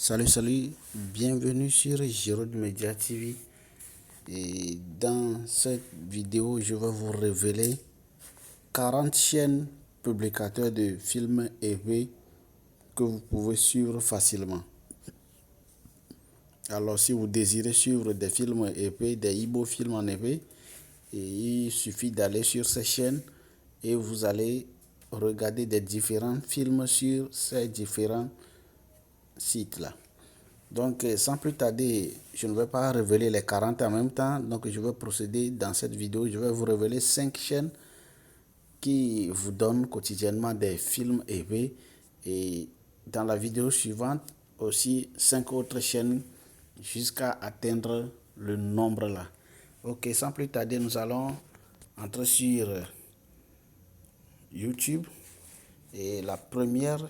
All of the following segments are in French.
Salut, bienvenue sur Jérôme Media TV. Et dans cette vidéo, je vais vous révéler 40 chaînes publicateurs de films EP que vous pouvez suivre facilement. Alors, si vous désirez suivre des films EP, des Igbo films en EP, il suffit d'aller sur ces chaînes et vous allez regarder des différents films sur ces différents sites-là. Donc, sans plus tarder, je ne vais pas révéler les 40 en même temps. Donc, je vais procéder dans cette vidéo. Je vais vous révéler 5 chaînes qui vous donnent quotidiennement des films EP. Et dans la vidéo suivante, aussi 5 autres chaînes jusqu'à atteindre le nombre là. Ok, sans plus tarder, nous allons entrer sur YouTube. Et la première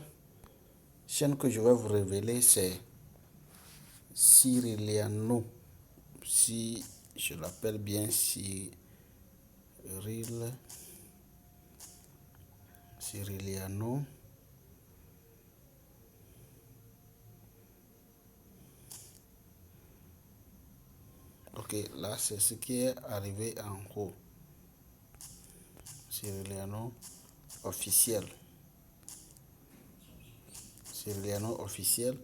chaîne que je vais vous révéler, c'est Cyriliano, si je l'appelle bien Cyriliano. Ok, là c'est ce qui est arrivé en haut. Cyriliano officiel. Cyriliano officiel.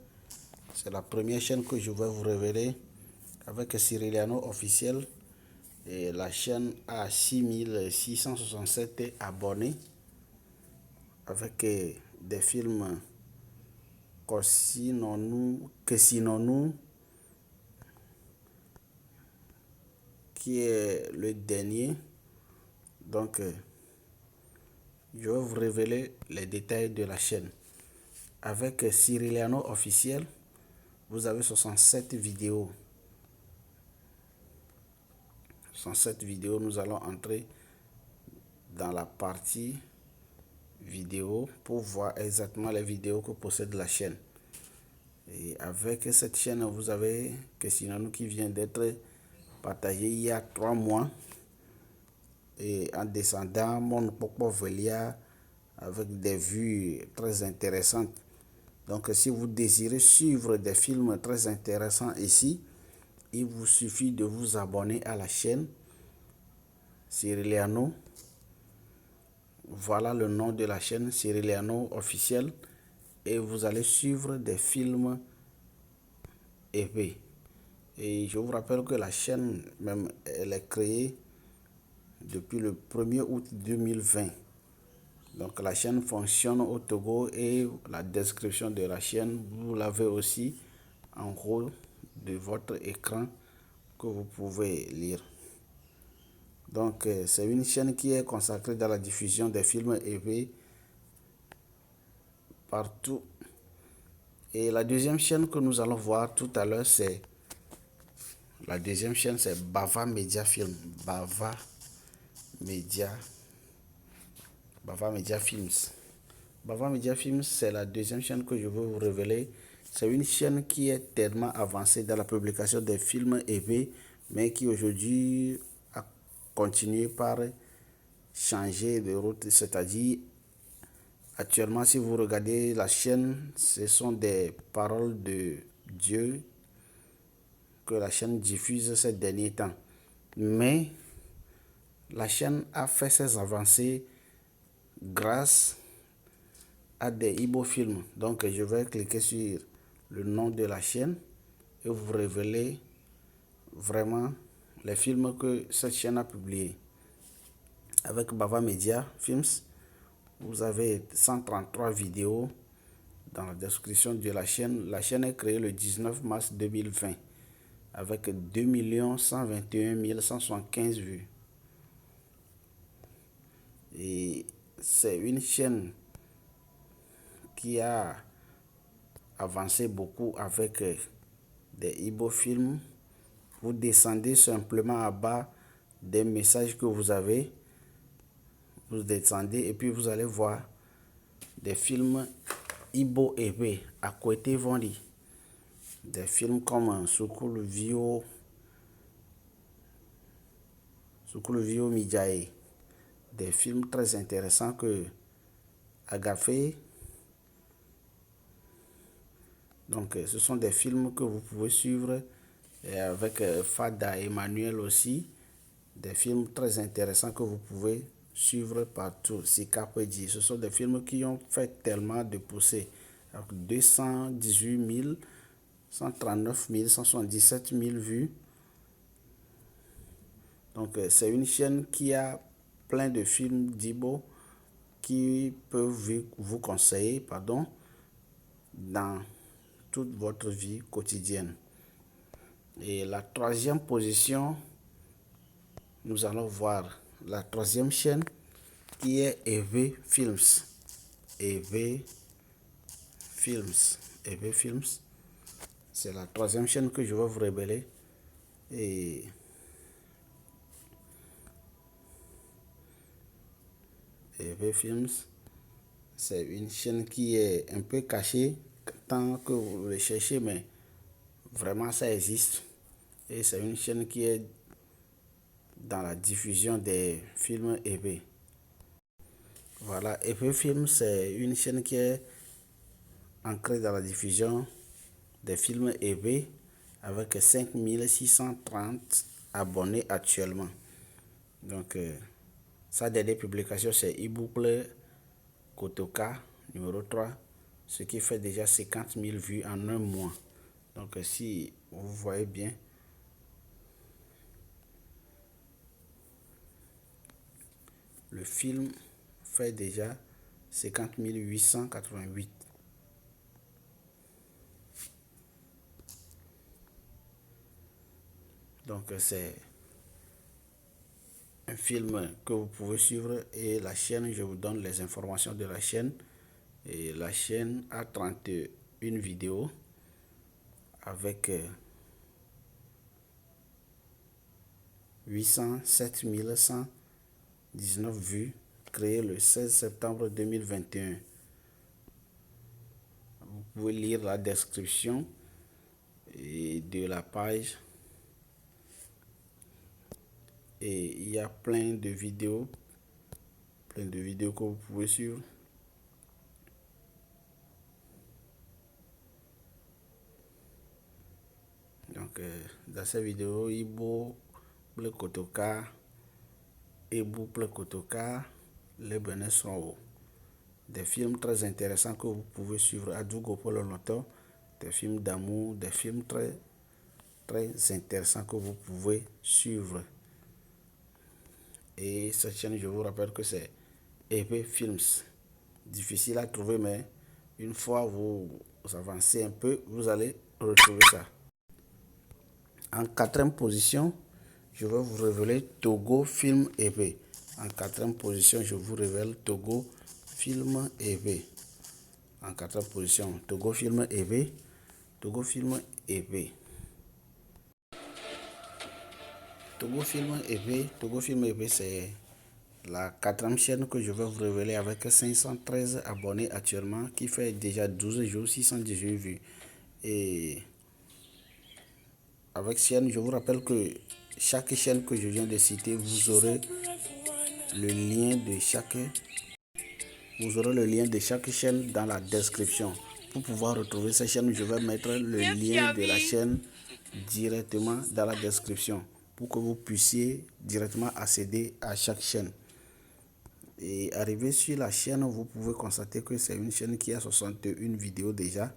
C'est la première chaîne que je vais vous révéler. Avec Cyriliano officiel, et la chaîne a 6667 abonnés. Avec des films Kessinonu, qui est le dernier. Donc, je vais vous révéler les détails de la chaîne. Avec Cyriliano officiel, vous avez 67 vidéos. 67 vidéos, nous allons entrer dans la partie vidéo pour voir exactement les vidéos que possède la chaîne. Et avec cette chaîne, vous avez Kessinonu qui vient d'être partagé il y a 3 mois. Et en descendant, mon Popo Velia avec des vues très intéressantes. Donc, si vous désirez suivre des films très intéressants ici, il vous suffit de vous abonner à la chaîne Cyriliano. Voilà le nom de la chaîne, Cyriliano officiel. Et vous allez suivre des films EP. Et je vous rappelle que la chaîne, même, elle est créée depuis le 1er août 2020. Donc la chaîne fonctionne au Togo et la description de la chaîne, vous l'avez aussi en haut de votre écran que vous pouvez lire. Donc c'est une chaîne qui est consacrée dans la diffusion des films EP partout. Et la deuxième chaîne que nous allons voir tout à l'heure, c'est Bava Media Film. Bava Media Films. Bava Media Films, c'est la deuxième chaîne que je veux vous révéler. C'est une chaîne qui est tellement avancée dans la publication des films EP, mais qui aujourd'hui a continué par changer de route. C'est-à-dire, actuellement, si vous regardez la chaîne, ce sont des paroles de Dieu que la chaîne diffuse ces derniers temps. Mais la chaîne a fait ses avancées grâce à des Igbo films. Donc je vais cliquer sur le nom de la chaîne et vous révéler vraiment les films que cette chaîne a publiés. Avec Bava Media Films, vous avez 133 vidéos dans la description de la chaîne. La chaîne est créée le 19 mars 2020 avec 2 121 175 vues. Et c'est une chaîne qui a avancé beaucoup avec des Igbo films. Vous descendez simplement à bas des messages que vous avez. Vous descendez et puis vous allez voir des films Igbo EP à côté Vondi. Des films comme Sukulu Vio Mijae. Des films très intéressants que Agafé Donc, ce sont des films que vous pouvez suivre et avec Fada et Emmanuel aussi. Des films très intéressants que vous pouvez suivre partout. Si Carpedi, ce sont des films qui ont fait tellement de poussées. 218 000, 139 000, 177 000 vues. Donc, c'est une chaîne qui a plein de films d'Ibo qui peuvent vous conseiller, dans toute votre vie quotidienne. Et la troisième position, nous allons voir la troisième chaîne qui est EV Films. EV Films. EV Films. C'est la troisième chaîne que je vais vous révéler. Et EV Films, c'est une chaîne qui est un peu cachée tant que vous le cherchez, mais vraiment ça existe. Et c'est une chaîne qui est dans la diffusion des films EV. Voilà, EV Films, c'est une chaîne qui est ancrée dans la diffusion des films EV avec 5630 abonnés actuellement. Donc, sa dernière publication, c'est Ibouple Kotoka numéro 3, ce qui fait déjà 50 000 vues en un mois. Donc, si vous voyez bien, le film fait déjà 50 888. Donc, c'est un film que vous pouvez suivre et la chaîne, je vous donne les informations de la chaîne. Et la chaîne a 31 vidéos avec 807 119 vues créées le 16 septembre 2021. Vous pouvez lire la description de la page et il y a plein de vidéos que vous pouvez suivre. Donc, dans cette vidéo, Ibo Ple Kotoka, Ibo Ple Kotoka, les bonheurs sont hauts. Des films très intéressants que vous pouvez suivre à Dougo pour le longtemps, des films d'amour, des films très intéressants que vous pouvez suivre. Et cette chaîne, je vous rappelle que c'est EV Films. Difficile à trouver, mais une fois vous avancez un peu, vous allez retrouver ça. En quatrième position, je vais vous révéler Togo Film EV. En quatrième position, je vous révèle Togo Film EV. En quatrième position, Togo Film EV. Togo Film EV. Togo Film EV. Togo Film EV, c'est la quatrième chaîne que je vais vous révéler avec 513 abonnés actuellement, qui fait déjà 12 jours, 618 vues. Et avec chaîne, je vous rappelle que chaque chaîne que je viens de citer, vous aurez le lien de chaque chaîne dans la description. Pour pouvoir retrouver ces chaînes, je vais mettre le lien de la chaîne directement dans la description pour que vous puissiez directement accéder à chaque chaîne. Et arrivé sur la chaîne, vous pouvez constater que c'est une chaîne qui a 61 vidéos déjà.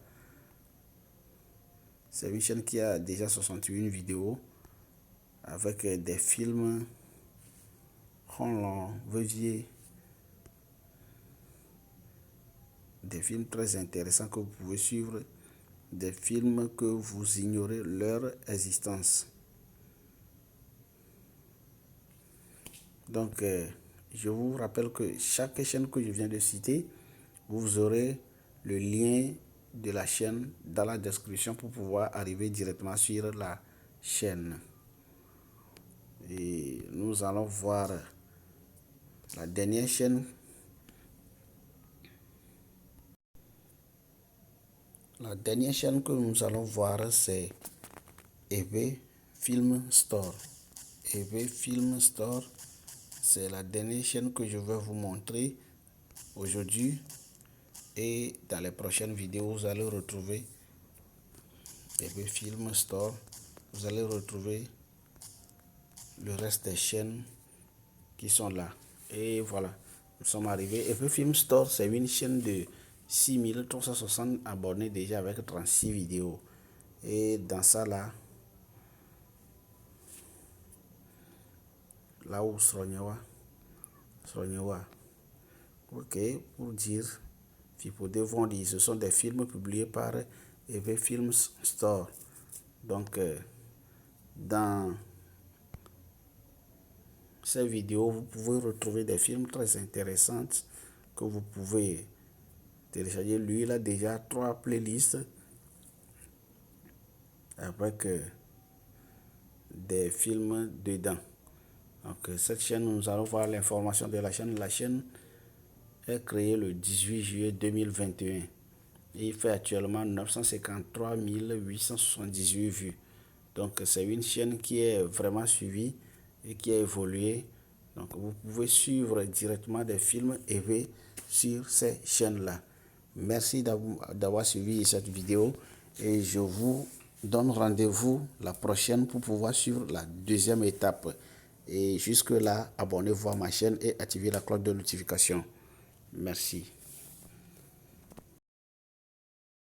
C'est une chaîne qui a déjà 61 vidéos avec des films des films très intéressants que vous pouvez suivre, des films que vous ignorez leur existence. Donc, je vous rappelle que chaque chaîne que je viens de citer, vous aurez le lien de la chaîne dans la description pour pouvoir arriver directement sur la chaîne. Et nous allons voir la dernière chaîne. La dernière chaîne que nous allons voir, c'est EV Film Store. EV Film Store, c'est la dernière chaîne que je vais vous montrer aujourd'hui. Et dans les prochaines vidéos, vous allez retrouver EV Film Store, vous allez retrouver le reste des chaînes qui sont là. Et voilà, nous sommes arrivés. EV Film Store, c'est une chaîne de 6360 abonnés déjà avec 36 vidéos. Et dans ça là où Sronyewa, ok, pour dire, vont dire, ce sont des films publiés par EV Films Store. Donc, dans ces vidéos, vous pouvez retrouver des films très intéressants que vous pouvez télécharger. Lui, il a déjà 3 playlists avec des films dedans. Donc, cette chaîne, nous allons voir l'information de la chaîne. La chaîne est créée le 18 juillet 2021. Et il fait actuellement 953 878 vues. Donc, c'est une chaîne qui est vraiment suivie et qui a évolué. Donc, vous pouvez suivre directement des films EV sur ces chaînes-là. Merci d'avoir suivi cette vidéo et je vous donne rendez-vous la prochaine pour pouvoir suivre la deuxième étape. Et jusque-là, abonnez-vous à ma chaîne et activez la cloche de notification. Merci.